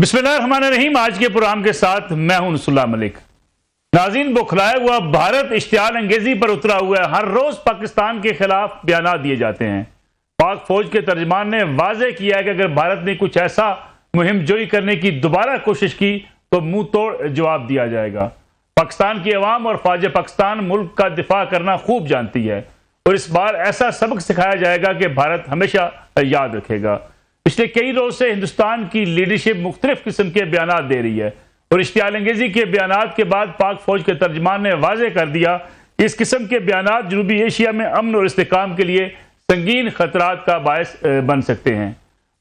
बिस्मिल्लाहिर्रहमानिर्रहीम। आज के प्रोग्राम के साथ मैं हूं नसरुल्लाह मलिक। नाज़रीन, बुखलाया हुआ भारत इश्तियाल अंगेजी पर उतरा हुआ है। हर रोज पाकिस्तान के खिलाफ बयान दिए जाते हैं। पाक फौज के तर्जमान ने वाजे किया है कि अगर भारत ने कुछ ऐसा मुहिम जोई करने की दोबारा कोशिश की तो मुंह तोड़ जवाब दिया जाएगा। पाकिस्तान की अवाम और फौज पाकिस्तान मुल्क का दिफा करना खूब जानती है और इस बार ऐसा सबक सिखाया जाएगा कि भारत हमेशा याद रखेगा। पिछले कई रोज से हिंदुस्तान की लीडरशिप मुख्तलिफ किस्म के बयान दे रही है और इश्तियाल अंगेजी के बयान के बाद पाक फौज के तर्जमान ने वाजे कर दिया कि इस किस्म के बयान जनूबी एशिया में अमन और इस्तेकाम के लिए संगीन खतरात का बायस बन सकते हैं।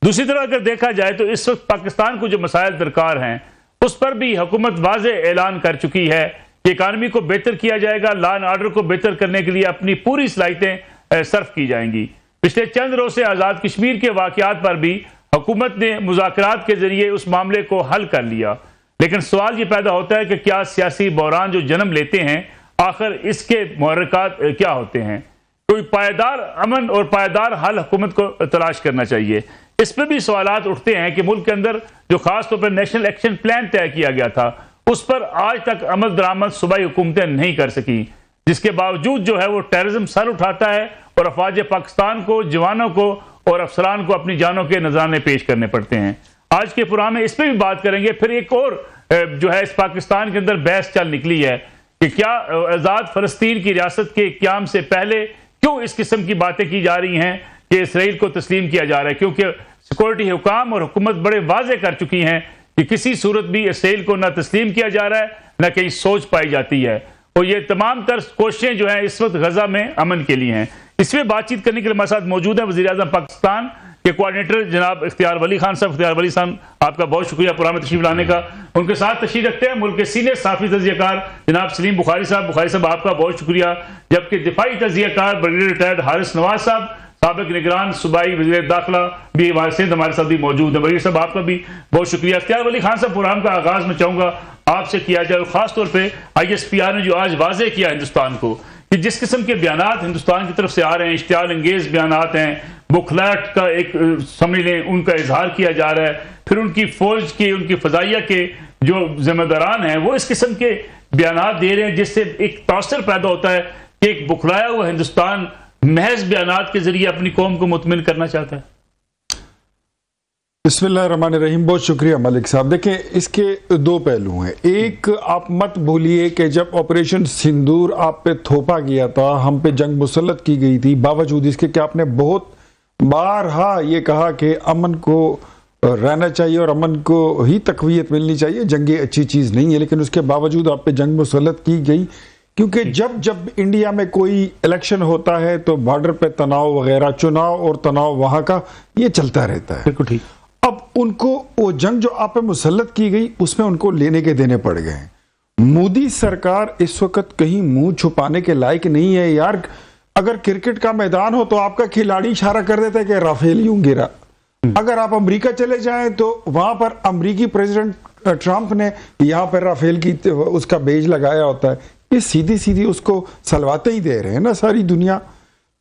दूसरी तरफ अगर देखा जाए तो इस वक्त पाकिस्तान को जो मसाइल दरकार हैं उस पर भी हुकूमत वाजे ऐलान कर चुकी है कि इकानमी को बेहतर किया जाएगा, लॉ एंड ऑर्डर को बेहतर करने के लिए अपनी पूरी सलाहियतें सर्फ की जाएंगी। पिछले चंद रोज से आज़ाद कश्मीर के वाकयात पर भी हुकूमत ने मुज़ाकरात के जरिए उस मामले को हल कर लिया, लेकिन सवाल ये पैदा होता है कि क्या सियासी बहरान जो जन्म लेते हैं आखिर इसके मुहर्रिकात क्या होते हैं। कोई पायदार अमन और पायदार हल हुकूमत को तलाश करना चाहिए। इस पर भी सवालात उठते हैं कि मुल्क के अंदर जो खास तौर पर नेशनल एक्शन प्लान तय किया गया था उस पर आज तक अमल दरामद सूबाई हुकूमतें नहीं कर सकी, जिसके बावजूद जो है वो टेररिज्म सर उठाता है और अफवाज पाकिस्तान को, जवानों को और अफसरान को अपनी जानों के नजराने पेश करने पड़ते हैं। आज के प्रोग्राम में इस पर भी बात करेंगे। फिर एक और जो है इस पाकिस्तान के अंदर बहस चल निकली है कि क्या आज़ाद फलस्तीन की रियासत के क़याम से पहले क्यों इस किस्म की बातें की जा रही हैं कि इसराइल को तस्लीम किया जा रहा है, क्योंकि सिक्योरिटी हुकाम और हुकूमत बड़े वाजे कर चुकी हैं कि किसी सूरत भी इसराइल को न तस्लीम किया जा रहा है न कहीं सोच पाई जाती है और ये तमाम तरह कोशिशें जो हैं इस वक्त गजा में अमन के लिए हैं। इसमें बातचीत करने के लिए हमारे साथ मौजूद है वज़ीर आज़म पाकिस्तान के कोऑर्डिनेटर जनाब इख्तियार वली खान साहब। इख्तियार वली साहब, आपका बहुत शुक्रिया प्रोग्राम में तशरीफ लाने का। उनके साथ तशरीफ रखते हैं मुल्क के सीनियर साफी तजियाकार जनाब सलीम बुखारी साहब। बुखारी साहब, आपका बहुत शुक्रिया। जबकि दिफाई तजियाकार ब्रिगेडियर रिटायर्ड हारिस नवाज साहब, साबिक निगरान सूबाई वज़ीर दाखिला भी हमारे साथ भी मौजूद है। वज़ीर साहब, आपका भी बहुत शुक्रिया। इख्तियार वली खान साहब, प्रोग्राम का आगाज में चाहूँगा आपसे किया जाए, खासतौर पर ISPR ने जो आज वाजे किया हिंदुस्तान को कि जिस किस्म के बयान हिंदुस्तान की तरफ से आ रहे हैं, इश्तियाल अंगेज बयान हैं, बुखलाहट का एक समझ लें उनका इजहार किया जा रहा है, फिर उनकी फौज के, उनकी फजाइया के जो जिम्मेदारान हैं वो इस किस्म के बयान दे रहे हैं, जिससे एक तासर पैदा होता है कि एक बुखलाया हुआ हिंदुस्तान महज बयान के जरिए अपनी कौम को मुतमिन करना चाहता है। बिस्मिल्लाहिर्रहमानिर्रहीम। बहुत शुक्रिया मलिक साहब। देखें, इसके दो पहलू हैं। एक, आप मत भूलिए कि जब ऑपरेशन सिंदूर आप पे थोपा गया था, हम पे जंग मुसल्लत की गई थी, बावजूद इसके कि आपने बहुत बारहा ये कहा कि अमन को रहना चाहिए और अमन को ही तकवीयत मिलनी चाहिए, जंगे अच्छी चीज़ नहीं है, लेकिन उसके बावजूद आप पे जंग मुसल्लत की गई क्योंकि जब जब इंडिया में कोई इलेक्शन होता है तो बॉर्डर पे तनाव वगैरह, चुनाव और तनाव वहाँ का ये चलता रहता है। बिल्कुल ठीक। अब उनको वो जंग जो आप पे मुसल्लत की गई उसमें उनको लेने के देने पड़ गए हैं। मोदी सरकार इस वक्त कहीं मुंह छुपाने के लायक नहीं है यार। अगर क्रिकेट का मैदान हो तो आपका खिलाड़ी इशारा कर देता है कि राफेल यूं गिरा। अगर आप अमेरिका चले जाएं तो वहां पर अमेरिकी प्रेसिडेंट ट्रंप ने यहाँ पर राफेल की उसका बेज लगाया होता है। ये सीधी सीधी उसको सलवाते ही दे रहे हैं ना सारी दुनिया,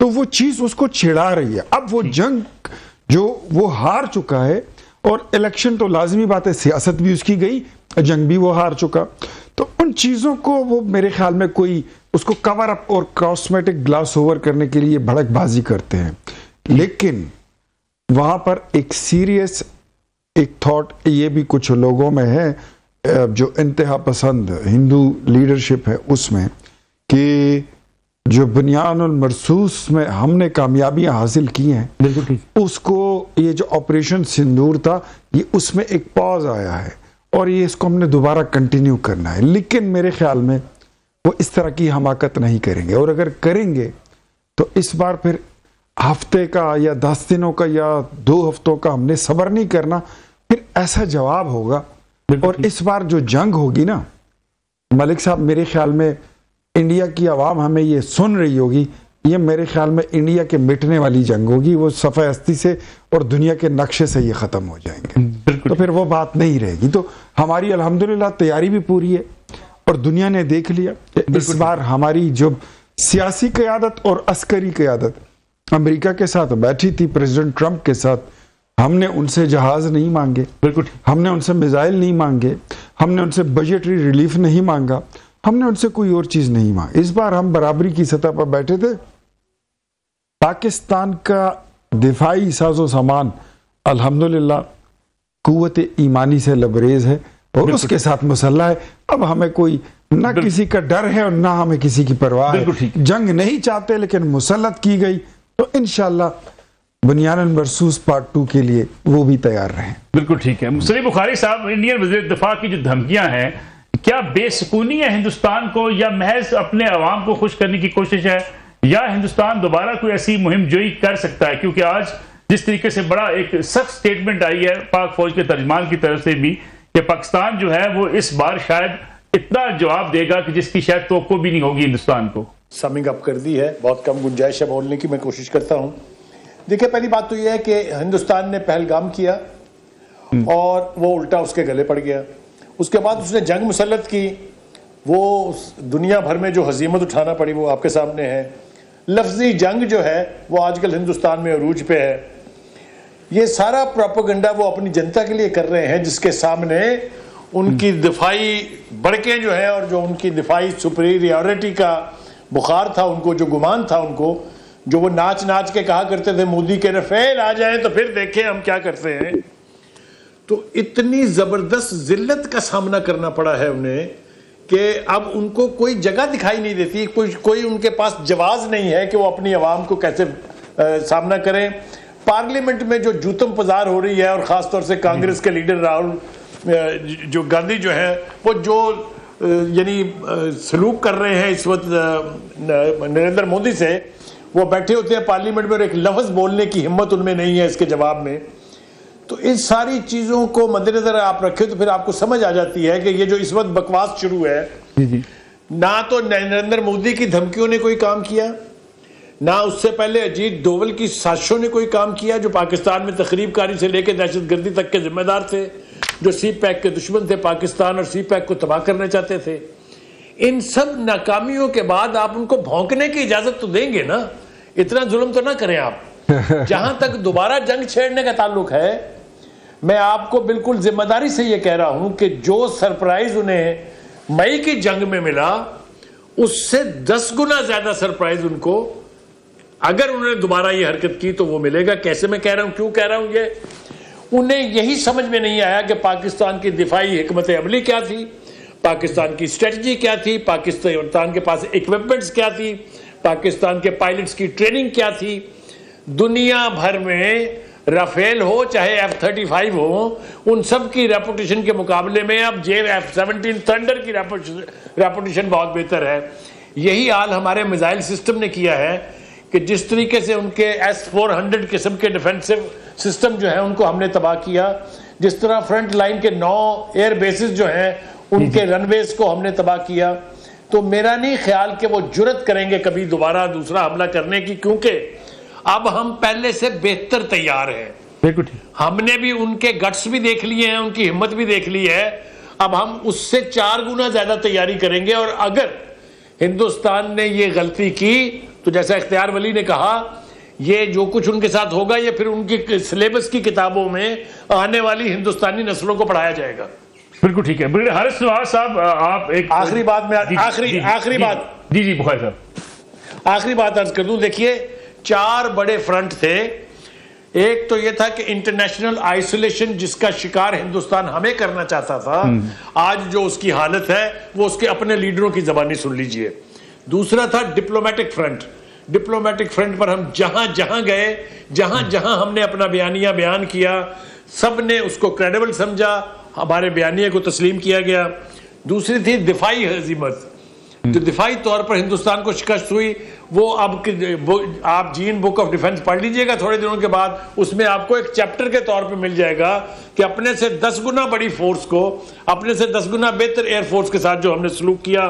तो वो चीज उसको छिड़ा रही है। अब वो जंग जो वो हार चुका है और इलेक्शन तो लाजमी बात है, सियासत भी उसकी गई, जंग भी वो हार चुका, तो उन चीजों को वो मेरे ख्याल में कोई उसको कवर अप और कॉस्मेटिक ग्लास ओवर करने के लिए भड़कबाजी करते हैं। लेकिन वहां पर एक सीरियस एक थॉट ये भी कुछ लोगों में है, जो इंतहा पसंद हिंदू लीडरशिप है उसमें, कि जो बुनियानुल मरसूस में हमने कामयाबियां हासिल की हैं उसको, ये जो ऑपरेशन सिंदूर था ये उसमें एक पॉज आया है और ये इसको हमने दोबारा कंटिन्यू करना है। लेकिन मेरे ख्याल में वो इस तरह की हमाकत नहीं करेंगे, और अगर करेंगे तो इस बार फिर हफ्ते का या 10 दिनों का या 2 हफ्तों का हमने सब्र नहीं करना, फिर ऐसा जवाब होगा। और इस बार जो जंग होगी ना मलिक साहब, मेरे ख्याल में इंडिया की आवाम हमें ये सुन रही होगी, ये मेरे ख्याल में इंडिया के मिटने वाली जंग होगी। वो सफ़े हस्ती से और दुनिया के नक्शे से ये ख़त्म हो जाएंगे, तो फिर वो बात नहीं रहेगी। तो हमारी अल्हम्दुलिल्लाह तैयारी भी पूरी है और दुनिया ने देख लिया इस बार हमारी जो सियासी क़यादत और अस्करी क़यादत अमेरिका के साथ बैठी थी, प्रेसिडेंट ट्रंप के साथ हमने उनसे जहाज नहीं मांगे, बिल्कुल, हमने उनसे मिसाइल नहीं मांगे, हमने उनसे बजटरी रिलीफ नहीं मांगा, हमने उनसे कोई और चीज नहीं मांगी। इस बार हम बराबरी की सतह पर बैठे थे। पाकिस्तान का दिफाई साजो सामान अल्हम्दुलिल्लाह कुव्वत ईमानी से लबरेज है और उसके साथ मुसल्ला है। अब हमें कोई ना किसी का डर है और ना हमें किसी की परवाह है। जंग नहीं चाहते लेकिन मुसल्लत की गई तो इंशाअल्लाह बुनियादन बरसूस पार्ट 2 के लिए वो भी तैयार रहें। बिल्कुल ठीक है। सलीम बुखारी साहब, इंडियन वज़ीर दिफा की जो धमकियां हैं, क्या बेसुकूनी है हिंदुस्तान को या महज अपने अवाम को खुश करने की कोशिश है, या हिंदुस्तान दोबारा कोई ऐसी मुहिम जोई कर सकता है? क्योंकि आज जिस तरीके से बड़ा एक सख्त स्टेटमेंट आई है पाक फौज के तर्जमान की तरफ से भी कि पाकिस्तान जो है वो इस बार शायद इतना जवाब देगा कि जिसकी शायद तवक्को भी नहीं होगी हिंदुस्तान को। समिंग अप कर दी है, बहुत कम गुंजाइश है बोलने की, मैं कोशिश करता हूं। देखिए, पहली बात तो यह है कि हिंदुस्तान ने पहलगाम किया और वो उल्टा उसके गले पड़ गया। उसके बाद उसने जंग मुसल्लत की, वो दुनिया भर में जो हजीमत उठाना पड़ी वो आपके सामने है। लफ्जी जंग जो है वो आजकल हिंदुस्तान में अरूज पे है। ये सारा प्रोपेगेंडा वो अपनी जनता के लिए कर रहे हैं, जिसके सामने उनकी दिफाई बड़कें जो है और जो उनकी दिफाई सुपीरियरिटी का बुखार था उनको, जो गुमान था उनको, जो वो नाच नाच के कहा करते थे मोदी के रफेल आ जाए तो फिर देखें हम क्या करते हैं। तो इतनी जबरदस्त जिल्लत का सामना करना पड़ा है उन्हें कि अब उनको कोई जगह दिखाई नहीं देती, कोई उनके पास जवाब नहीं है कि वो अपनी आवाम को कैसे सामना करें। पार्लियामेंट में जो जूतम पजार हो रही है और ख़ासतौर से कांग्रेस के लीडर राहुल जो गांधी जो है वो जो यानी सलूक कर रहे हैं इस वक्त नरेंद्र मोदी से, वो बैठे होते हैं पार्लियामेंट में और एक लफ्ज़ बोलने की हिम्मत उनमें नहीं है इसके जवाब में। तो इन सारी चीज़ों को मद्देनजर आप रखें तो फिर आपको समझ आ जाती है कि ये जो इस वक्त बकवास शुरू है, ना तो नरेंद्र मोदी की धमकियों ने कोई काम किया, ना उससे पहले अजीत डोवल की साजिशों ने कोई काम किया जो पाकिस्तान में तखरीबकारी से लेकर दहशतगर्दी तक के जिम्मेदार थे, जो सी पैक के दुश्मन थे पाकिस्तान और सी पैक को तबाह करना चाहते थे। इन सब नाकामियों के बाद आप उनको भौंकने की इजाजत तो देंगे ना, इतना जुल्म तो ना करें आप। जहां तक दोबारा जंग छेड़ने का ताल्लुक है, मैं आपको बिल्कुल जिम्मेदारी से यह कह रहा हूं कि जो सरप्राइज उन्हें मई की जंग में मिला उससे 10 गुना ज्यादा सरप्राइज उनको अगर उन्होंने दोबारा ये हरकत की तो वो मिलेगा। कैसे मैं कह रहा हूं, क्यों कह रहा हूं ये, उन्हें यही समझ में नहीं आया कि पाकिस्तान की दिफाई हिकमत अमली क्या थी, पाकिस्तान की स्ट्रेटजी क्या थी, पाकिस्तान के पास इक्विपमेंट्स क्या थी, पाकिस्तान के पायलट्स की ट्रेनिंग क्या थी। दुनिया भर में राफेल हो चाहे F-35 हो, उन सब की रेपुटेशन के मुकाबले में अब F-17 थंडर की रेपुटेशन बहुत बेहतर है। यही हाल हमारे मिसाइल सिस्टम ने किया है कि जिस तरीके से उनके S-400 किस्म के डिफेंसिव सिस्टम जो है उनको हमने तबाह किया, जिस तरह फ्रंट लाइन के 9 एयर बेसिस जो हैं उनके रनवेज को हमने तबाह किया। तो मेरा नहीं ख्याल कि वो जुर्रत करेंगे कभी दोबारा दूसरा हमला करने की, क्योंकि अब हम पहले से बेहतर तैयार हैं। हमने भी उनके गट्स भी देख लिए हैं, उनकी हिम्मत भी देख ली है। अब हम उससे 4 गुना ज्यादा तैयारी करेंगे। और अगर हिंदुस्तान ने ये गलती की तो जैसा इख्तियार वली ने कहा, ये जो कुछ उनके साथ होगा ये फिर उनकी सिलेबस की किताबों में आने वाली हिंदुस्तानी नस्लों को पढ़ाया जाएगा। बिल्कुल ठीक है। हारिस नवाज साहब, आप एक आखिरी बात में आखिरी बात जी बुखारी साहब, आखिरी बात अर्ज कर दूं। देखिए, 4 बड़े फ्रंट थे। एक तो यह था कि इंटरनेशनल आइसोलेशन जिसका शिकार हिंदुस्तान हमें करना चाहता था, आज जो उसकी हालत है वो उसके अपने लीडरों की जबानी सुन लीजिए। दूसरा था डिप्लोमेटिक फ्रंट। डिप्लोमेटिक फ्रंट पर हम जहां जहां गए, जहां जहां हमने अपना बयानिया बयान किया, सब ने उसको क्रेडिबल समझा, हमारे बयानिया को तस्लीम किया गया। दूसरी थी दिफाई हजीमत, जो दिफाई तौर पर हिंदुस्तान को शिकस्त हुई। वो अब आप जीन बुक ऑफ डिफेंस पढ़ लीजिएगा थोड़े दिनों के बाद, उसमें आपको एक चैप्टर के तौर पे मिल जाएगा कि अपने से 10 गुना बड़ी फोर्स को, अपने से 10 गुना बेहतर एयरफोर्स के साथ जो हमने सलूक किया।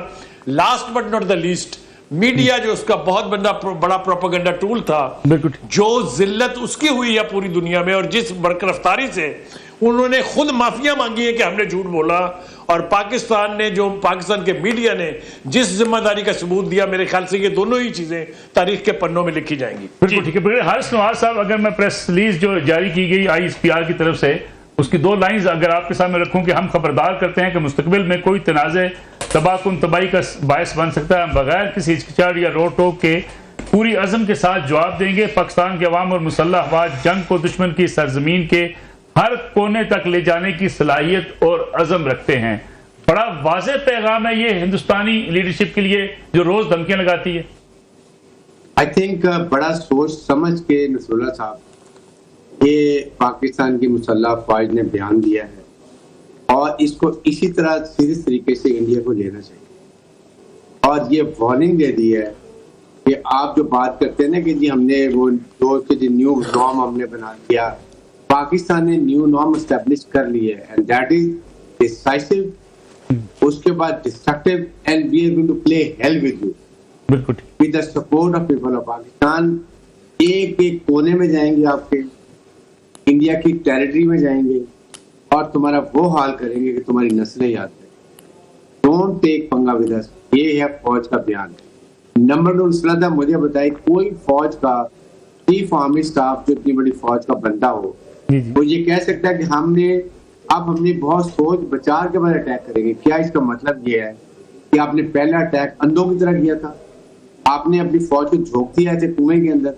Last but not the least, media जो उसका बहुत बड़ा प्रोपेगेंडा टूल था, जो जिल्लत उसकी हुई है पूरी दुनिया में, और जिस बरकरफ्तारी से उन्होंने खुद माफिया मांगी है कि हमने झूठ बोला और पाकिस्तान ने जो पाकिस्तान के मीडिया ने जिस जिम्मेदारी का सबूत दिया, मेरे ख्याल से ये दोनों ही चीजें तारीख के पन्नों में लिखी जाएंगी। बिल्कुल ठीक है। हारिस नवाज साहब, अगर मैं प्रेस रिलीज जो जारी की गई ISPR की तरफ से, उसकी 2 लाइंस अगर आपके सामने रखूं कि हम खबरदार करते हैं कि मुस्तकबिल में कोई तनाज़े तबाहकुन तबाही का बायस बन सकता है, हम बगैर किसी हिचकिचाहट या रोक टोक के पूरी अज़म के साथ जवाब देंगे। पाकिस्तान के अवाम और मुसल्लह अफवाज जंग को दुश्मन की सरजमीन के हर कोने तक ले जाने की सलाहियत और अज़म रखते हैं। बड़ा वाज़ेह पैगाम है ये हिंदुस्तानी लीडरशिप के लिए जो रोज धमकियां लगाती है। आई थिंक बड़ा सोच समझ के नसरुल्लाह साहब ये पाकिस्तान की मुसल्लह अफवाज ने बयान दिया है और इसको इसी तरह सीरियस तरीके से इंडिया को लेना चाहिए और ये वार्निंग दे दी है कि आप जो बात करते हैं ना कि जी हमने वो जो न्यू नॉर्म हमने बना दिया, पाकिस्तान ने न्यू नॉर्म एस्टेब्लिश कर ली है एंड दैट इज डिसाइसिव, उसके बाद destructive and we are going to play hell with you बिल्कुल with the support of people of Pakistan. एक एक कोने में जाएंगे, आपके इंडिया की टेरिटरी में जाएंगे और तुम्हारा वो हाल करेंगे कि तुम्हारी नस्लें याद करें। डोंट टेक पंगा विद अस, ये है फौज का बयान। नंबर 2, सलादा मुझे बताए कोई फौज का चीफ आर्मी स्टाफ जो इतनी बड़ी फौज का बंदा हो वो ये कह सकता है कि हमने बहुत सोच विचार के बाद अटैक करेंगे। क्या इसका मतलब ये है कि आपने पहला अटैक अंधों की तरह किया था, आपने अपनी फौज को झोंक दिया थे कुएं के अंदर,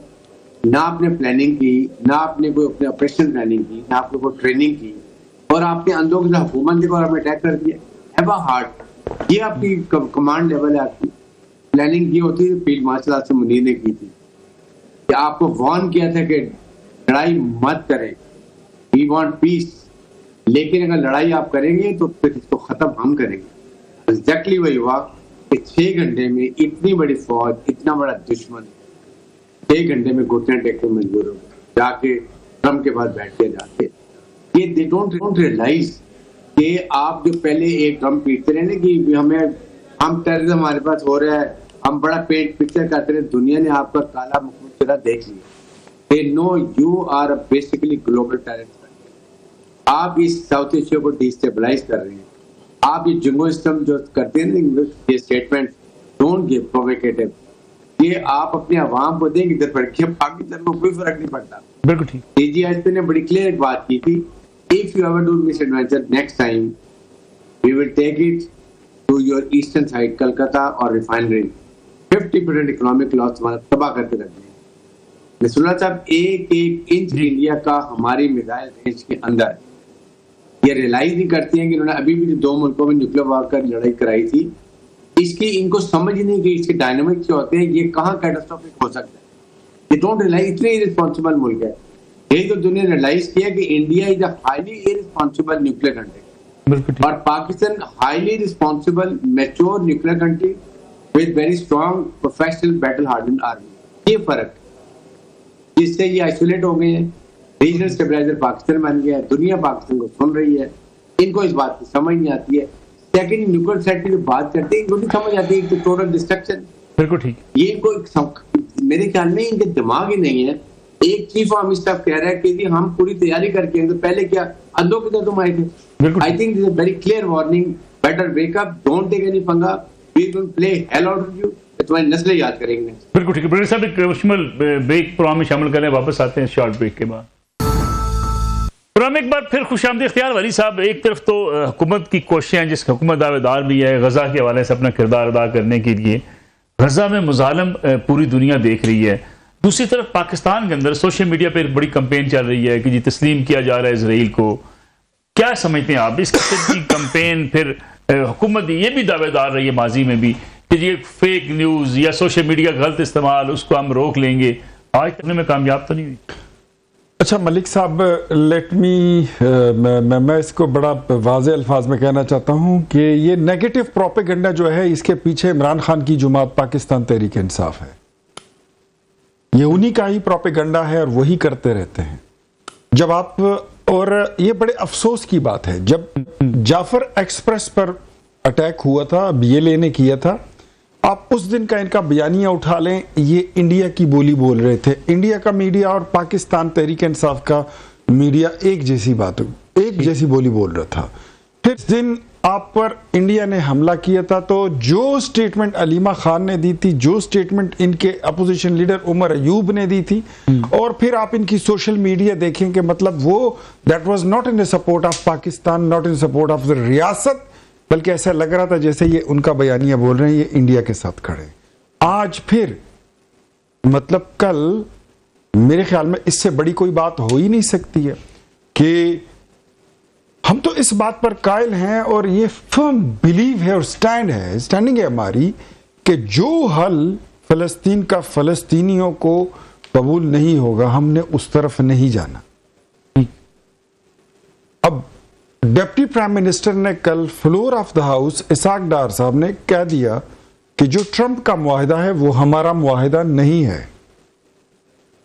ना आपने प्लानिंग की, ना आपने कोई अपने ऑपरेशन प्लानिंग की, ना आपने कोई ट्रेनिंग की और आपने अंधों की तरह हुकूमत के और अटैक कर दिया। हैव अ हार्ट, ये आपकी कमांड लेवल है। आपकी प्लानिंग ये होती है, फील्ड मार्शल आसिम मुनीर ने की थी कि आपको वार्न किया था कि लड़ाई मत करें, वी वांट पीस, लेकिन अगर लड़ाई आप करेंगे तो फिर इसको खत्म हम करेंगे। एग्जैक्टली वही हुआ कि 6 घंटे में इतनी बड़ी फौज, इतना बड़ा दुश्मन 6 घंटे में घुटने टेकने मजबूर हो गए, जाके ट्रम्प के बाद बैठ के जाके ये दे डोंट रियलाइज कि आप जो पहले एक ड्रम पीटते रहे ना कि हम टेररिज्म हमारे पास हो रहा है, हम बड़ा पेंट पिक्चर करते रहे, दुनिया ने आपका काला मुखड़ा देख लिया। They know you are basically global terrorist. आप इस साउथ एशिया को डिस्टेबलाइज कर रहे हैं। आप ये जिंगो सिस्टम जो करते हैं ना, ये स्टेटमेंट डोंट गिव प्रोवोकेटिव, ये आप अपने अवाम को देंगे इधर पड़ के, पाकिस्तान को कोई फर्क नहीं पड़ता। बिल्कुल ठीक। DGISP ने बड़ी क्लियर एक बात की थी, if you ever do miss adventure next time we will take it to your eastern side Calcutta और रिफाइनरी, 50% इकोनॉमिक लॉस तुम्हारा तबाह करके रख देंगे। नसरुल्लाह साहब, एक इंच इंडिया का हमारी मिसाइल रेंज के अंदर ये रियलाइज नहीं करती हैं कि इन्होंने अभी भी 2 मुल्कों में न्यूक्लियर वार कर लड़ाई कराई थी, इसकी इनको समझ नहीं कि इसके डायनामिक्स जो होते हैं ये कहाँ कैटास्ट्रोफिक हो सकता है। ये डोंट रियलाइज, इतने इरिस्पॉन्सिबल मुल्क है। यही तो दुनिया ने रियलाइज किया कि India is a highly irresponsible nuclear country और Pakistan highly responsible mature nuclear country with very strong professional battle hardened army. ये फर्क जिससे ये आइसोलेट हो गए हैं, रीजनल स्टेबलाइजर पाकिस्तान बन गया है, दुनिया पाकिस्तान को सुन रही है, इनको इस बात की समझ नहीं आती है। सेकंड, न्यूक्लियर थ्रेट की जो बात करते हैं इनको नहीं समझ आती है, टोटल डिस्ट्रक्शन। बिल्कुल ठीक। ये इनको मेरे ख्याल में इनके दिमाग ही नहीं है। एक चीफ आर्मी स्टाफ कह रहा है कि जी हम पूरी तैयारी करके हैं, तो पहले क्या अंधों की तरह तुम आए थे। I think this is a very clear warning, better wake up, don't take any पंगा, we will play hell out of you, तुम्हारी नस्लें याद करेंगे। बिल्कुल ठीक है। ब्रिगेडियर साहब, एक मुश्तमिल ब्रेक प्रोग्राम में शामिल करें, वापस आते हैं शॉर्ट ब्रेक के बाद। प्रोग्राम एक बार फिर खुशामदीद इख्तियार वली साहब। एक तरफ तो हुकूमत की कोशिशें हैं, जिस हुकूमत दावेदार भी है गजा के हवाले से अपना किरदार अदा करने के लिए, गजा में मुजालिम पूरी दुनिया देख रही है। दूसरी तरफ पाकिस्तान के अंदर सोशल मीडिया पर बड़ी कंपेन चल रही है कि जी तस्लीम किया जा रहा है इसराइल को। क्या समझते हैं आप इस किस्म की कंपेन? फिर हुकूमत ये भी दावेदार रही है माजी में भी कि ये फेक न्यूज़ या सोशल मीडिया का गलत इस्तेमाल, उसको हम रोक लेंगे, आज करने में कामयाब तो नहीं हुई। अच्छा मलिक साहब, लेट मी मैं इसको बड़ा वाज़े अल्फाज में कहना चाहता हूं कि ये नेगेटिव प्रोपेगेंडा जो है, इसके पीछे इमरान खान की जुमात पाकिस्तान तहरीक इंसाफ है। ये उन्हीं का ही प्रोपेगेंडा है और वही करते रहते हैं। जब आप, और ये बड़े अफसोस की बात है, जब जाफर एक्सप्रेस पर अटैक हुआ था, BLA ने किया था, आप उस दिन का इनका बयानिया उठा लें, ये इंडिया की बोली बोल रहे थे। इंडिया का मीडिया और पाकिस्तान तहरीक इंसाफ का मीडिया एक जैसी बात, एक जैसी बोली बोल रहा था। फिर दिन आप पर इंडिया ने हमला किया था, तो जो स्टेटमेंट अलीमा खान ने दी थी, जो स्टेटमेंट इनके अपोजिशन लीडर उमर अयूब ने दी थी, और फिर आप इनकी सोशल मीडिया देखें कि मतलब वो that was not in support of Pakistan, not in support of the रियासत, बल्कि ऐसा लग रहा था जैसे ये उनका बयानिया बोल रहे हैं ये इंडिया के साथ खड़े। आज फिर मतलब कल मेरे ख्याल में इससे बड़ी कोई बात हो ही नहीं सकती है कि हम तो इस बात पर कायल हैं और ये फर्म बिलीव है और स्टैंडिंग है हमारी कि जो हल फलस्तीन का फलस्तीनियों को कबूल नहीं होगा, हमने उस तरफ नहीं जाना। अब डिप्टी प्राइम मिनिस्टर ने कल floor of the house Ishaq Dar साहब ने कह दिया कि जो ट्रंप का मुआहिदा है वो हमारा मुआहिदा नहीं है,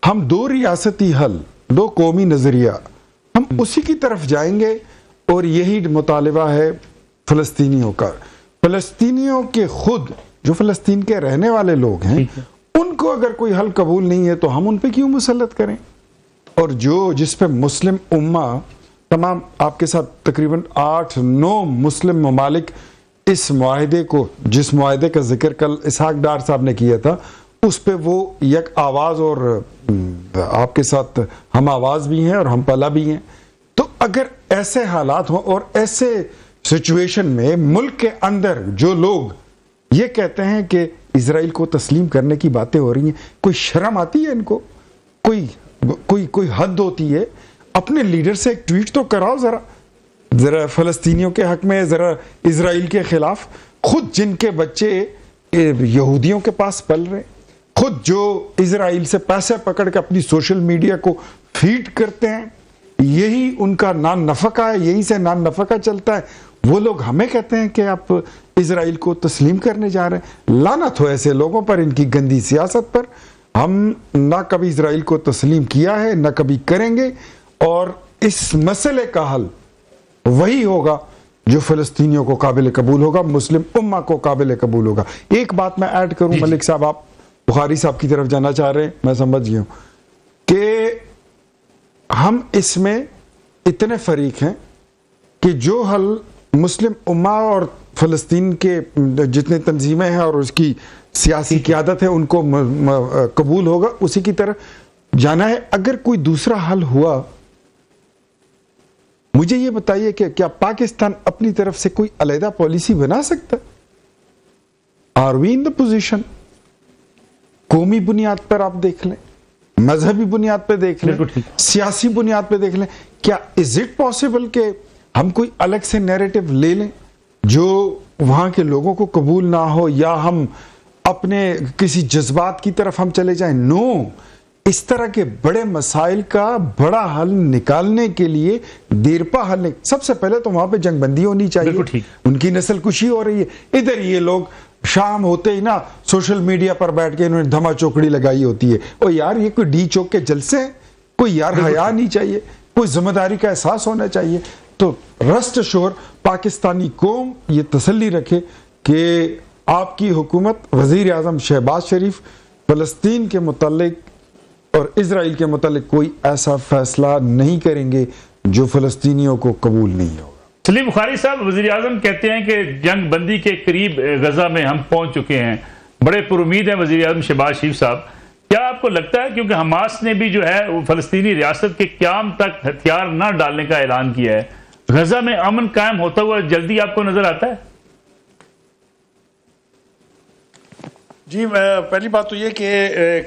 हम दो रियासती हल, दो कौमी नजरिया, हम उसी की तरफ जाएंगे और यही मुतालिबा है फलस्तीनियों का। फलस्तीनियों के खुद जो फलस्तीन के रहने वाले लोग हैं उनको अगर कोई हल कबूल नहीं है तो हम उन पे क्यों मुसल्लत करें? और जो जिस पे मुस्लिम उम्मा तमाम आपके साथ तकरीबन 8-9 मुस्लिम ममालिक इस मुआहिदे को, जिस मुआहिदे का जिक्र कल इसहाक डार साहब ने किया था, उस पे वो एक आवाज और आपके साथ हम आवाज भी हैं और हम पला भी हैं। तो अगर ऐसे हालात हों और ऐसे सिचुएशन में मुल्क के अंदर जो लोग ये कहते हैं कि इजराइल को तस्लीम करने की बातें हो रही हैं, कोई शर्म आती है इनको? कोई हद होती है? अपने लीडर से एक ट्वीट तो कराओ जरा फलस्तीनियों के हक में, जरा इजराइल के खिलाफ। खुद जिनके बच्चे यहूदियों के पास पल रहे, खुद जो इजराइल से पैसे पकड़ के अपनी सोशल मीडिया को फीड करते हैं, यही उनका नान नफका है, यही से नान नफका चलता है, वो लोग हमें कहते हैं कि आप इजराइल को तस्लीम करने जा रहे हैं। लानत हो ऐसे लोगों पर, इनकी गंदी सियासत पर। हम ना कभी इजराइल को तस्लीम किया है, ना कभी करेंगे, और इस मसले का हल वही होगा जो फलस्तीनियों को काबिल कबूल होगा, मुस्लिम उम्मा को काबिल कबूल होगा। एक बात मैं ऐड करूं, मलिक साहब, आप बुखारी साहब की तरफ जाना चाह रहे हैं, मैं समझ गया हूं कि हम इसमें इतने फरीक हैं कि जो हल मुस्लिम उम्मा और फलस्तीन के जितने तंजीमें हैं और उसकी सियासी क़यादत है उनको कबूल होगा, उसी की तरफ जाना है। अगर कोई दूसरा हल हुआ, मुझे ये बताइए कि क्या पाकिस्तान अपनी तरफ से कोई अलग पॉलिसी बना सकता है? Are we in the position? कौमी बुनियाद पर आप देख लें, मजहबी बुनियाद पर देख लें, सियासी बुनियाद पर देख लें, क्या इज इट पॉसिबल कि हम कोई अलग से नैरेटिव ले लें जो वहां के लोगों को कबूल ना हो, या हम अपने किसी जज्बात की तरफ हम चले जाएं? नो, इस तरह के बड़े मसाइल का बड़ा हल निकालने के लिए देरपा हल सबसे पहले तो वहां पे जंगबंदी होनी चाहिए। उनकी नस्ल कुशी हो रही है, इधर ये लोग शाम होते ही ना सोशल मीडिया पर बैठ के इन्होंने धमा चौकड़ी लगाई होती है। ओ यार, ये कोई डी चौक के जलसे हैं? कोई यार हया नहीं चाहिए, कोई जिम्मेदारी का एहसास होना चाहिए। तो रस्ट अश्योर पाकिस्तानी कौम ये तसल्ली रखे कि आपकी हुकूमत, वजीर आजम शहबाज शरीफ फलस्तीन के मुतालिक और इजराइल के मुतालिक कोई ऐसा फैसला नहीं करेंगे जो फलस्तीनियों को कबूल नहीं होगा। सलीम बुखारी साहब, वजीर आजम कहते हैं कि जंग बंदी के करीब गजा में हम पहुंच चुके हैं, बड़े पुरुमीद हैं वजीर आजम शहबाज शरीफ साहब। क्या आपको लगता है, क्योंकि हमास ने भी जो है फलस्तीनी रियासत के क़याम तक हथियार न डालने का ऐलान किया है, गजा में अमन कायम होता हुआ जल्दी आपको नजर आता है? जी, पहली बात तो ये कि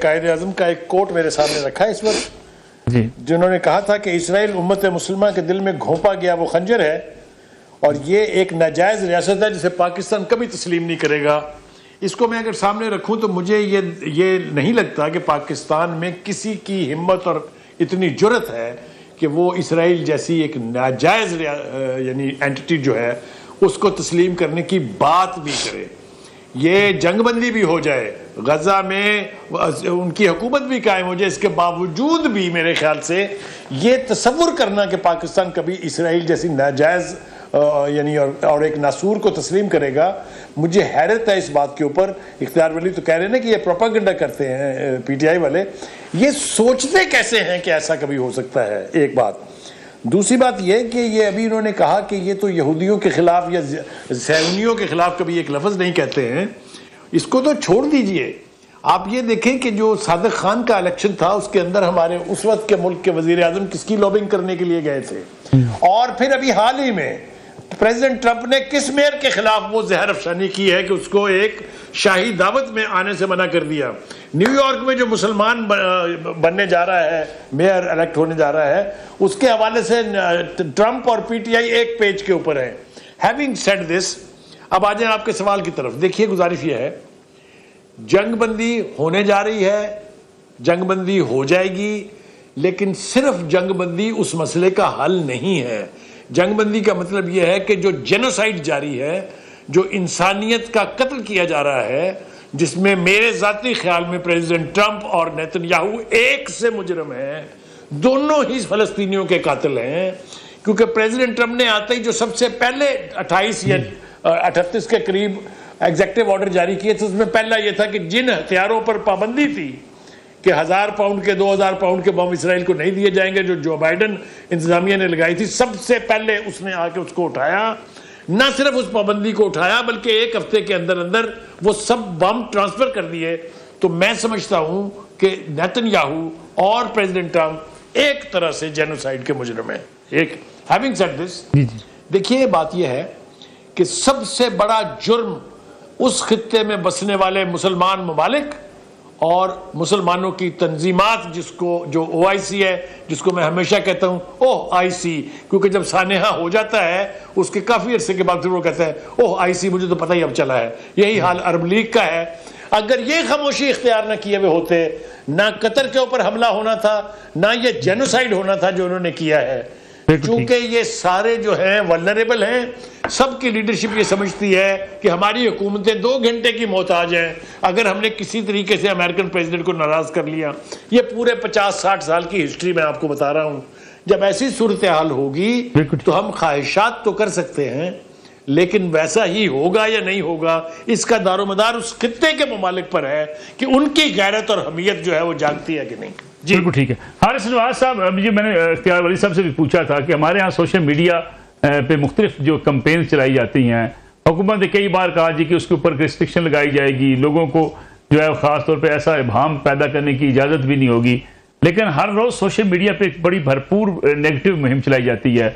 कायद आज़म का एक कोट मेरे सामने रखा है इस वक्त जी, जिन्होंने कहा था कि इस्राइल उम्मत मुसलमा के दिल में घोंपा गया वो खंजर है और ये एक नाजायज रियासत है जिसे पाकिस्तान कभी तस्लीम नहीं करेगा। इसको मैं अगर सामने रखूं तो मुझे ये नहीं लगता कि पाकिस्तान में किसी की हिम्मत और इतनी जुर्रत है कि वो इस्राइल जैसी एक नाजायज यानी एंटिटी जो है उसको तस्लीम करने की बात भी करे। ये जंगबंदी भी हो जाए, गजा में उनकी हुकूमत भी कायम हो जाए, इसके बावजूद भी मेरे ख्याल से ये तसव्वुर करना कि पाकिस्तान कभी इस्राइल जैसी नाजायज यानी और एक नासूर को तस्लीम करेगा, मुझे हैरत है इस बात के ऊपर। इख्तियार वली तो कह रहे हैं ना कि ये प्रोपेगेंडा करते हैं पीटीआई वाले, ये सोचते कैसे हैं कि ऐसा कभी हो सकता है? एक बात। दूसरी बात यह कि ये अभी इन्होंने कहा कि ये तो यहूदियों के खिलाफ या ज़ैनियों के खिलाफ कभी एक लफ्ज़ नहीं कहते हैं। इसको तो छोड़ दीजिए। आप ये देखें कि जो सादिक खान का इलेक्शन था उसके अंदर हमारे उस वक्त के मुल्क के वजीर आजम किसकी लॉबिंग करने के लिए गए थे, और फिर अभी हाल ही में प्रेसिडेंट ट्रंप ने किस मेयर के खिलाफ वो जहर अफसानी की है कि उसको एक शाही दावत में आने से मना कर दिया। न्यूयॉर्क में जो मुसलमान बनने जा रहा है, मेयर इलेक्ट होने जा रहा है, उसके हवाले से ट्रंप और पीटीआई एक पेज के ऊपर है। हैविंग सेड दिस, अब आ जाए आपके सवाल की तरफ। देखिए, गुजारिश ये है, जंगबंदी होने जा रही है, जंगबंदी हो जाएगी, लेकिन सिर्फ जंगबंदी उस मसले का हल नहीं है। जंगबंदी का मतलब यह है कि जो जेनोसाइड जारी है, जो इंसानियत का कत्ल किया जा रहा है, जिसमें मेरे जाती ख्याल में प्रेसिडेंट ट्रंप और नेतन्याहू एक से मुजरम हैं, दोनों ही फलस्तीनियों के कातिल हैं। क्योंकि प्रेसिडेंट ट्रंप ने आते ही जो सबसे पहले 28 या 38 के करीब एग्जेक्टिव ऑर्डर जारी किए थे, उसमें पहला यह था कि जिन हथियारों पर पाबंदी थी कि 1000 पाउंड के 2000 पाउंड के बम इसराइल को नहीं दिए जाएंगे, जो बाइडन इंतजामिया ने लगाई थी, सबसे पहले उसने आके उसको उठाया। न सिर्फ उस पाबंदी को उठाया, बल्कि एक हफ्ते के अंदर अंदर वो सब बम ट्रांसफर कर दिए। तो मैं समझता हूं कि नेतन्याहू और प्रेसिडेंट ट्रंप एक तरह से जेनोसाइड के मुजरिम हैं। एक हैविंग सेड दिस, देखिए बात यह है कि सबसे बड़ा जुर्म उस खित्ते में बसने वाले मुसलमान ममालिक और मुसलमानों की तंजीमात, जिसको जो OIC है, जिसको मैं हमेशा कहता हूं OIC, क्योंकि जब सानेहा हो जाता है उसके काफी अरसे के बाद फिर वो कहता है OIC, मुझे तो पता ही अब चला है। यही हाल अरब लीग का है। अगर ये खामोशी इख्तियार न किए हुए होते, ना कतर के ऊपर हमला होना था, ना ये जेनोसाइड होना था जो उन्होंने किया है। क्योंकि ये सारे जो हैं वल्नरेबल हैं। सबकी लीडरशिप ये समझती है कि हमारी हुकूमतें 2 घंटे की मोहताज हैं। अगर हमने किसी तरीके से अमेरिकन प्रेसिडेंट को नाराज कर लिया, ये पूरे 50-60 साल की हिस्ट्री में आपको बता रहा हूं, जब ऐसी सूरत हाल होगी तो हम ख्वाहिशात तो कर सकते हैं, लेकिन वैसा ही होगा या नहीं होगा, इसका दारोमदार उस खित्ते के ममालिक पर है कि उनकी गैरत और हमीयत जो है वो जागती है कि नहीं। जी बिल्कुल ठीक है। हारिस नवाज साहब, जी मैंने इख्तियार वली साहब से भी पूछा था कि हमारे यहाँ सोशल मीडिया पे मुख्तलिफ जो कंपेन चलाई जाती हैं, हुकूमत ने कई बार कहा जी कि उसके ऊपर रिस्ट्रिक्शन लगाई जाएगी, लोगों को जो है ख़ास तौर पे ऐसा इबाहम पैदा करने की इजाज़त भी नहीं होगी, लेकिन हर रोज़ सोशल मीडिया पे एक बड़ी भरपूर नेगेटिव मुहिम चलाई जाती है।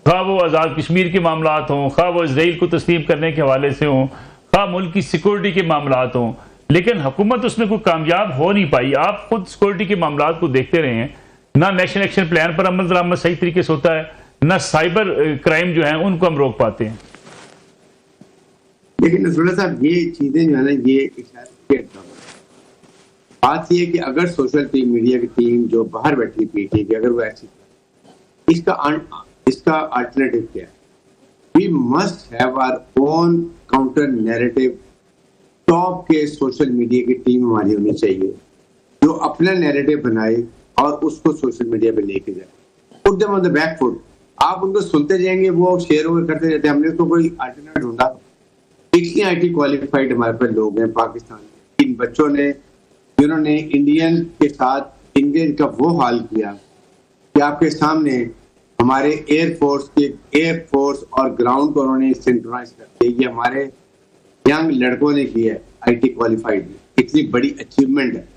खा वो आज़ाद कश्मीर के मामलात हों, खा वो इसराइल को तस्लीम करने के हवाले से हों, खा मुल्क की सिक्योरिटी के मामलात हों, लेकिन हुकूमत उसमें कोई कामयाब हो नहीं पाई। आप खुद सिक्योरिटी के मामलात को देखते रहे हैं, ना नेशनल एक्शन प्लान पर अमल दरामद सही तरीके से होता है, ना साइबर क्राइम जो है उनको हम रोक पाते हैं। लेकिन नसरुल्लाह साहब, ये चीजें जो है ना, ये बात ये है कि अगर सोशल टीम, मीडिया की टीम जो बाहर बैठी पीटी की, अगर वो ऐसी, इसका अल्टरनेटिव क्या है? We must have our own counter narrative. Top के सोशल मीडिया की टीम हमारी होनी चाहिए जो अपना नैरेटिव बनाए और उसको सोशल मीडिया पे लेके जाए, put them on the back foot. आप उनको सुनते जाएंगे, वो शेयर ओवर करते रहते हैं। हमने तो कोई अल्टरनेट ढूंढा। इतनी IT क्वालिफाइड हमारे पास लोग हैं पाकिस्तान में। इन बच्चों ने, जिन्होंने इंडियन के साथ इंडियन का वो हाल किया कि आपके सामने हमारे एयरफोर्स और ग्राउंड को उन्होंने सिंक्रोनाइज कर दिया। ये हमारे यंग लड़कों ने की है, IT क्वालिफाइड, इतनी बड़ी अचीवमेंट है।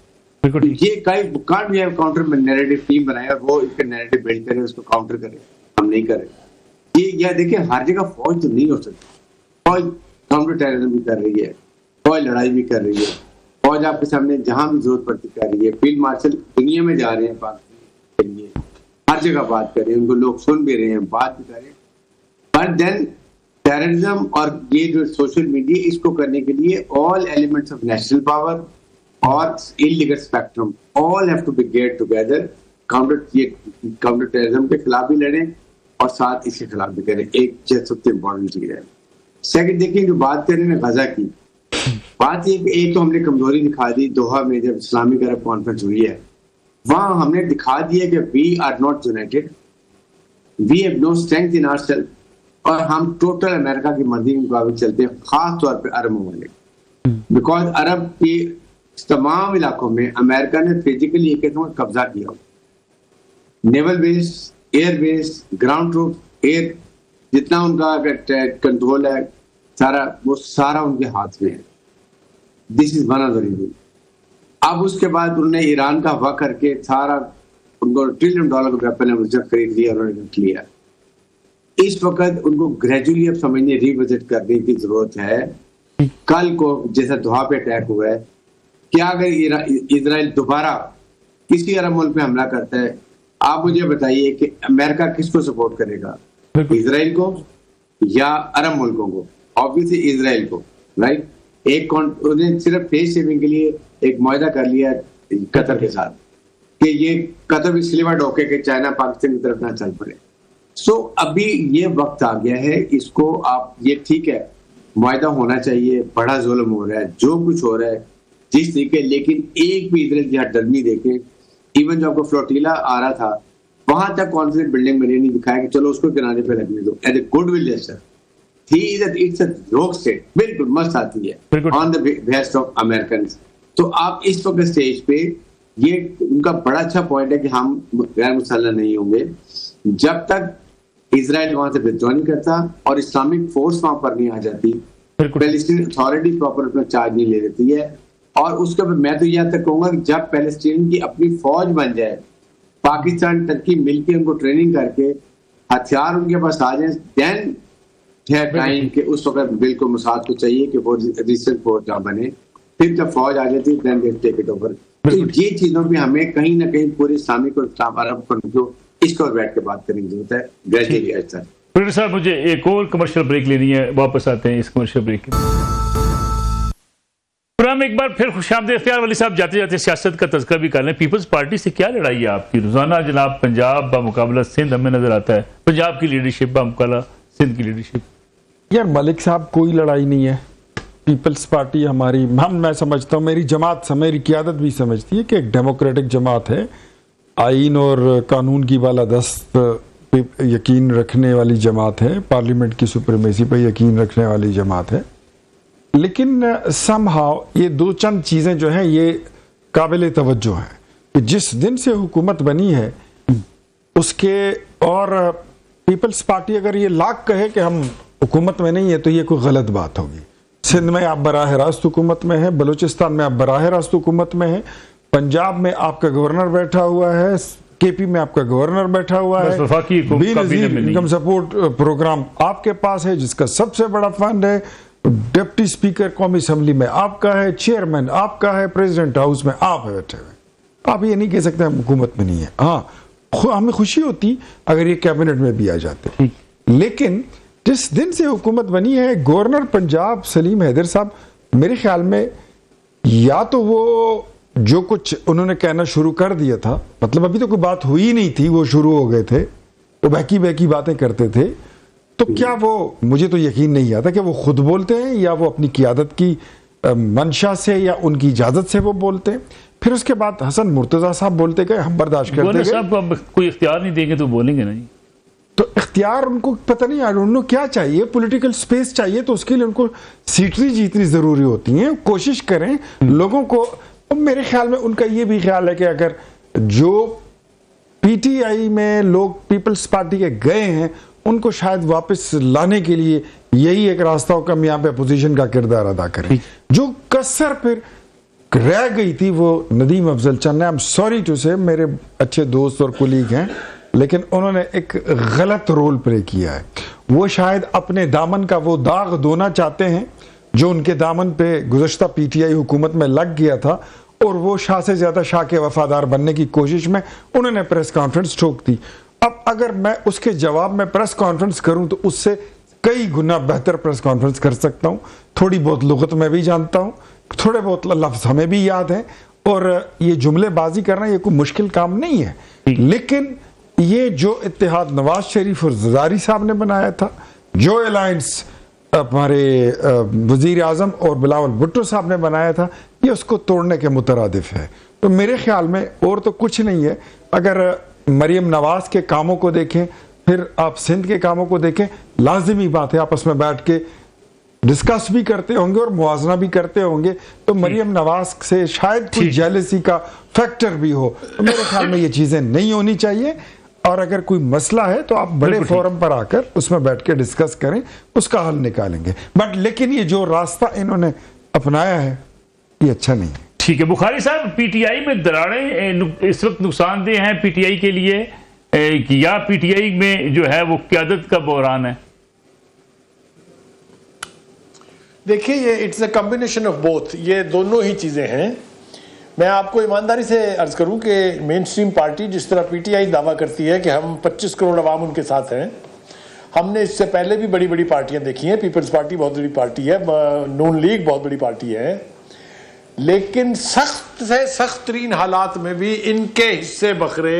ये कांट वी हैव काउंटर में नैरेटिव टीम बनाया, वो इसका नैरेटिव बिल्ड करे, उसको काउंटर करे। हम नहीं करे ये देखिए, हर जगह फौज तो नहीं हो सकती। फौज काउंटर टेररिज्म भी कर रही है, फौज लड़ाई भी कर रही है, फौज आपके सामने जहां भी जरूरत पड़ती कर रही है। फील्ड मार्शल दुनिया में जा रहे हैं पाकिस्तान के लिए, हर जगह बात कर रहे हैं, उनको लोग सुन भी रहे हैं, बात भी कर रहे हैं। बट देन टेररिज्म और ये जो सोशल मीडिया, इसको करने के लिए all elements of national power और illegal spectrum all have to be get together. Counter terrorism के खिलाफ भी लड़ें और साथ इसके खिलाफ भी करें। एक सबसे इम्पोर्टेंट चीज है। सेकंड, देखिए जो बात करें ना गजा की, बात ये कि एक तो हमने कमजोरी दिखा दी दोहा में, जब इस्लामिक अरब कॉन्फ्रेंस हुई है, वहां हमने दिखा दिया कि we are not united, we have no strength in ourself, और हम टोटल अमेरिका की मर्जी के मुताबिक चलते हैं, खास तौर पर अरब ममालिक। बिकॉज अरब के तमाम इलाकों में अमेरिका ने फिजिकली एक कब्जा किया, naval base airbase, ground troop, air, जितना उनका कंट्रोल है सारा, वो सारा उनके हाथ में है। This is one of the reason. अब उसके बाद उन्होंने ईरान का हवा करके सारा उनको $1 ट्रिलियन का वेपन है खरीद लिया, उन्होंने रख लिया। इस वक्त उनको ग्रेजुअली अब समझने, रिविजिट करने की जरूरत है। कल को जैसा दोहा पे अटैक हुआ है, क्या अगर इजराइल दोबारा किसी अरब मुल्क पे हमला करता है, आप मुझे बताइए कि अमेरिका किसको सपोर्ट करेगा, इजराइल को या अरब मुल्कों को? ऑब्वियसली इजराइल को, राइट। उन्हें सिर्फ फेस सेविंग के लिए एक मुआहदा कर लिया कतर के साथ कि ये कतर भी स्लीवर्ड होके कि चाइना पाकिस्तान की तरफ ना चल पड़े। सो अभी ये वक्त आ गया है, इसको आप, ये ठीक है मुआहदा होना चाहिए, बड़ा जुल्म हो रहा है, जो कुछ हो रहा है जिस तरीके, लेकिन एक भी इजराइल की हटदर्मी देखें। इवन जो आपको फ्लोटिला आ रहा था, वहां तक कॉन्फिडेंट बिल्डिंग में नहीं दिखाया कि चलो उसको किनारे पे रखने दो, as a goodwill gesture. It's a rogue state, बिल्कुल मस्त आती है on the best of American. तो आप इस वक्त स्टेज पे, ये उनका बड़ा अच्छा पॉइंट है कि हम गैर मुसल्लह नहीं होंगे जब तक इजराइल वहां से विथड्रॉ नहीं करता और इस्लामिक फोर्स वहां पर नहीं आ जाती, पैलेस्टीन अथॉरिटी प्रॉपर अपना चार्ज नहीं ले लेती है। और उसके बाद मैं तो यहाँ तक कहूंगा कि जब पैलेस्टीन की अपनी फौज बन जाए, पाकिस्तान टर्की मिलकर उनको ट्रेनिंग करके हथियार उनके पास आ जाए, देन टाइम के उस वक्त बिल्कुल मुसाद को चाहिए कि वो रिसेंट फोर्स ना बने। फिर जब फौज आ जाती है, then they take it over. तो ये चीजों पे हमें कहीं ना कहीं पूरे इस्लामिक और अरब को इसको बैठ के बात करने की जरूरत है ग्रेजुअली। अच्छा प्रोफेसर साहब, मुझे एक और कमर्शियल ब्रेक लेनी है, वापस आते हैं इस कमर्शियल ब्रेक के। प्रोग्राम एक बार फिर खुशामदीद। इख्तियार वली साहब, जाते जाते सियासत का तज़किरा भी कर लें। पीपल्स पार्टी से क्या लड़ाई है आपकी? रोजाना जनाब पंजाब बामुकाबला सिंध हमें नजर आता है, पंजाब की लीडरशिप बामुकाबला सिंध की लीडरशिप। यार मलिक साहब, कोई लड़ाई नहीं है। पीपल्स पार्टी हमारी, मैं समझता हूँ, मेरी जमात, मेरी क़ियादत भी समझती है कि एक डेमोक्रेटिक जमात है, आइन और कानून की बालादस्त पे यकीन रखने वाली जमात है, पार्लियामेंट की सुप्रीमेसी पे यकीन रखने वाली जमात है। लेकिन समहाउ ये दो चंद चीज़ें जो हैं ये काबिल तवज्जो हैं कि जिस दिन से हुकूमत बनी है उसके, और पीपल्स पार्टी अगर ये लाख कहे कि हम हुकूमत में नहीं है तो ये कोई गलत बात होगी। सिंध में आप बराह रास्त हुकूमत में है, बलूचिस्तान में आप बराह रास्त हुकूमत में है, पंजाब में आपका गवर्नर बैठा हुआ है, केपी में आपका गवर्नर बैठा हुआ है, इनकम सपोर्ट प्रोग्राम आपके पास है जिसका सबसे बड़ा फंड है, डिप्टी स्पीकर कौमी असम्बली में आपका है, चेयरमैन आपका है, प्रेसिडेंट हाउस में आप बैठे हुए। आप ये नहीं कह सकते हम हुकूमत में नहीं है। हाँ, हमें खुशी होती अगर ये कैबिनेट में भी आ जाते, लेकिन जिस दिन से हुकूमत बनी है, गवर्नर पंजाब सलीम हैदर साहब, मेरे ख्याल में या तो वो जो कुछ उन्होंने कहना शुरू कर दिया था, मतलब अभी तो कोई बात हुई नहीं थी, वो शुरू हो गए थे, वो बहकी बहकी बातें करते थे, तो क्या वो, मुझे तो यकीन नहीं आता कि वो खुद बोलते हैं या वो अपनी क़ियादत की मंशा से या उनकी इजाज़त से वो बोलते हैं। फिर उसके बाद हसन मुर्तज़ा साहब बोलते गए, हम बर्दाश्त करते गए। साहब को अब कोई इख्तियार नहीं देंगे तो बोलेंगे नहीं, तो इख्तियार उनको पता नहीं, उनको क्या चाहिए, पॉलिटिकल स्पेस चाहिए, तो उसके लिए उनको सीटें जीतनी जरूरी होती हैं। कोशिश करें लोगों को, तो मेरे ख्याल में उनका ये भी ख्याल है कि अगर जो पीटीआई में लोग पीपल्स पार्टी के गए हैं उनको शायद वापस लाने के लिए यही एक रास्ता हो कि हम यहाँ पे अपोजिशन का किरदार अदा करें। जो कसर फिर रह गई थी वो नदीम अफजल चंद ने, आई एम सॉरी टू से, मेरे अच्छे दोस्त और कुलीग हैं, लेकिन उन्होंने एक गलत रोल प्ले किया है। वो शायद अपने दामन का वो दाग धोना चाहते हैं जो उनके दामन पे गुज़श्ता पीटीआई हुकूमत में लग गया था, और वो शाह से ज्यादा शाह के वफादार बनने की कोशिश में उन्होंने प्रेस कॉन्फ्रेंस ठोक दी। अब अगर मैं उसके जवाब में प्रेस कॉन्फ्रेंस करूं तो उससे कई गुना बेहतर प्रेस कॉन्फ्रेंस कर सकता हूं। थोड़ी बहुत लुगत मैं भी जानता हूं, थोड़े बहुत लफ्ज हमें भी याद हैं, और ये जुमलेबाजी करना ये कोई मुश्किल काम नहीं है। लेकिन ये जो इत्तेहाद नवाज शरीफ और ज़रदारी साहब ने बनाया था, जो अलायंस हमारे वजीर आजम और बिलावल भुट्टो साहब ने बनाया था, ये उसको तोड़ने के मुतरादिफ है। तो मेरे ख्याल में और तो कुछ नहीं है। अगर मरियम नवाज के कामों को देखें, फिर आप सिंध के कामों को देखें, लाजिमी बात है आपस में बैठ के डिस्कस भी करते होंगे और मुआजना भी करते होंगे, तो मरियम नवाज से शायद कोई जेलसी का फैक्टर भी हो। तो मेरे ख्याल में ये चीज़ें नहीं होनी चाहिए। और अगर कोई मसला है तो आप बड़े फोरम पर आकर उसमें बैठ के डिस्कस करें, उसका हल निकालेंगे। बट लेकिन ये जो रास्ता इन्होंने अपनाया है ये अच्छा नहीं है। ठीक है बुखारी साहब, पीटीआई में दरारें इस वक्त नुकसानदेह हैं पीटीआई के लिए, या पीटीआई में जो है वो क़यादत का बहरान है? देखिए ये it's a combination of both, ये दोनों ही चीज़ें हैं। मैं आपको ईमानदारी से अर्ज करूं कि मेन स्ट्रीम पार्टी जिस तरह पीटीआई दावा करती है कि हम 25 करोड़ अवाम उनके साथ हैं, हमने इससे पहले भी बड़ी बड़ी पार्टियां देखी हैं। पीपल्स पार्टी बहुत बड़ी पार्टी है, नून लीग बहुत बड़ी पार्टी है, लेकिन सख्त से सख्त तरीन हालात में भी इनके हिस्से बखरे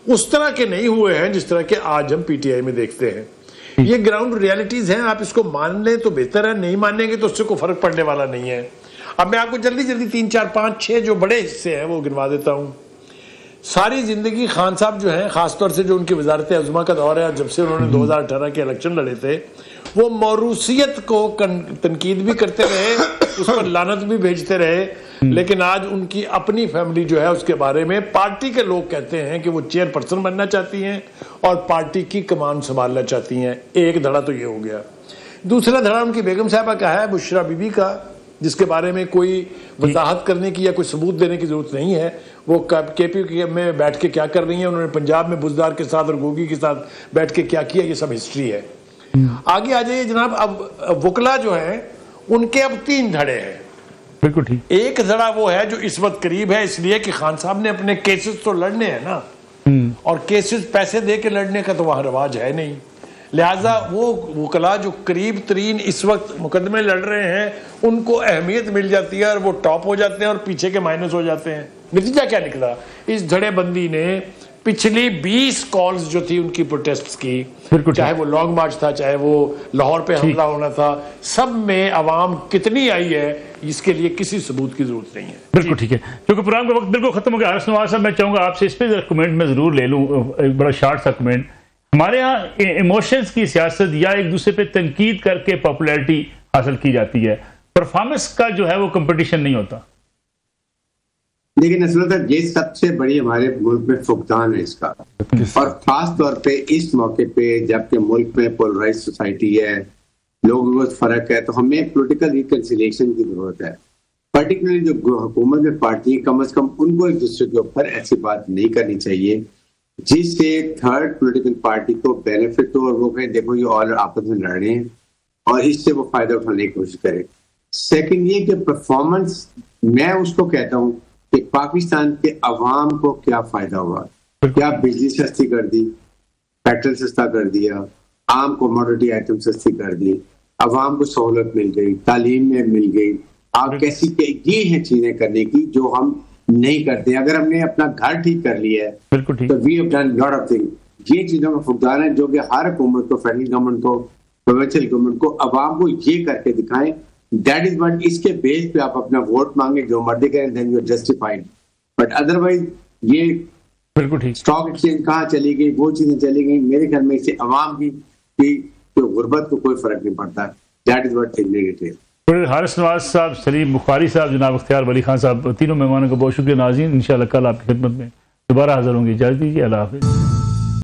उस तरह के नहीं हुए हैं जिस तरह के आज हम पीटीआई में देखते हैं। ये ग्राउंड रियलिटीज हैं, आप इसको मान लें तो बेहतर है, नहीं मानेंगे तो उससे कोई फर्क पड़ने वाला नहीं है। अब मैं आपको जल्दी जल्दी 3 4 5 6 जो बड़े हिस्से हैं वो गिनवा देता हूं। सारी जिंदगी खान साहब जो हैं, खासतौर से जो उनकी वजारत अज़मा का दौर है, जब से उन्होंने 2018 के इलेक्शन लड़े थे, वो मौरूसियत को तनकीद भी करते रहे, उस पर लानत भी भेजते रहे, लेकिन आज उनकी अपनी फैमिली जो है उसके बारे में पार्टी के लोग कहते हैं कि वो चेयरपर्सन बनना चाहती हैं और पार्टी की कमान संभालना चाहती हैं। एक धड़ा तो ये हो गया। दूसरा धड़ा उनकी बेगम साहबा का है, बुशरा बीबी का, जिसके बारे में कोई वजाहत करने की या कोई सबूत देने की जरूरत नहीं है। वो केपी में बैठ के क्या कर रही हैं, उन्होंने पंजाब में बुजदार के साथ और गोगी के साथ बैठ के क्या किया, ये सब हिस्ट्री है। आगे आ जाइए जनाब। अब वकला जो है उनके अब 3 धड़े हैं। बिल्कुल ठीक। एक धड़ा वो है जो इस वक्त करीब है, इसलिए कि खान साहब ने अपने केसेस तो लड़ने हैं ना, और केसेस पैसे दे के लड़ने का तो वहां रिवाज है नहीं, लिहाजा वो वकला जो करीब तरीन इस वक्त मुकदमे लड़ रहे हैं उनको अहमियत मिल जाती है और वो टॉप हो जाते हैं और पीछे के माइनस हो जाते हैं। नतीजा क्या निकला, इस धड़ेबंदी ने पिछली 20 कॉल्स जो थी उनकी प्रोटेस्ट्स की, चाहे वो लॉन्ग मार्च था, चाहे वो लाहौर पे हमला होना था, सब में आवाम कितनी आई है इसके लिए किसी सबूत की जरूरत नहीं है। बिल्कुल ठीक है, क्योंकि प्रोग्राम का वक्त बिल्कुल खत्म हो गया। हरस नवाज साहब, मैं चाहूंगा आपसे इस पे कमेंट में जरूर ले लूं, एक बड़ा शॉर्ट सा कमेंट। हमारे यहाँ इमोशंस की सियासत या एक दूसरे पे तनकीद करके पॉपुलैरिटी हासिल की जाती है, परफॉर्मेंस का जो है वो कंपटीशन नहीं होता। लेकिन असल में ये सबसे बड़ी हमारे मुल्क में फुकदान है इसका, और खास तौर पे इस मौके पे जबकि मुल्क में पोलराइज सोसाइटी है, लोगों को फर्क है, तो हमें पॉलिटिकल रिकंसिलिएशन की जरूरत है। पर्टिकुलरली जो हुकूमत में पार्टी है, कम से कम उनको एक दूसरे के ऊपर ऐसी बात नहीं करनी चाहिए जिससे थर्ड पॉलिटिकल पार्टी को बेनिफिट हो और वो कहें देखो ये और आपस में लड़ रहे हैं और इससे वो फायदा उठाने की कोशिश करे। सेकंड ये कि परफॉर्मेंस, मैं उसको कहता हूँ कि पाकिस्तान के अवाम को क्या फायदा हुआ, क्या बिजली सस्ती कर दी, पेट्रोल सस्ता कर दिया, आम कमोडिटी आइटम सस्ती कर दी, अवाम को सहूलत मिल गई, तालीम में मिल गई। आप कैसी ये हैं चीजें करने की जो हम नहीं करते। अगर हमने अपना घर ठीक कर लिया है तो we have done lot of thing. ये चीजों का फुकदान है जो कि हर हुकूमत को, फेडरल गवर्नमेंट को, प्रोविंशियल गवर्नमेंट को, अवाम को ये करके दिखाएं। दैट इज व्हाट, इसके बेस पे आप अपना वोट मांगे, जो मर्जी करें, then you are justified. But otherwise ये बिल्कुल ठीक, स्टॉक एक्सचेंज कहाँ चली गई, वो चीजें चली गई, मेरे ख्याल में इससे अवाम की जो गुर्बत को कोई फर्क नहीं पड़ता। That is what it is. Haris Nawaz साहब, सलीम बुखारी साहब, जनाब इख्तियार वली खान साहब, तीनों मेहमानों का बहुत शुक्रिया। नाज़रीन, इंशाअल्लाह कल आपकी खिदमत में दोबारा हाजिर होंगे। इजाज़त दीजिए, अल्लाह हाफ़िज़।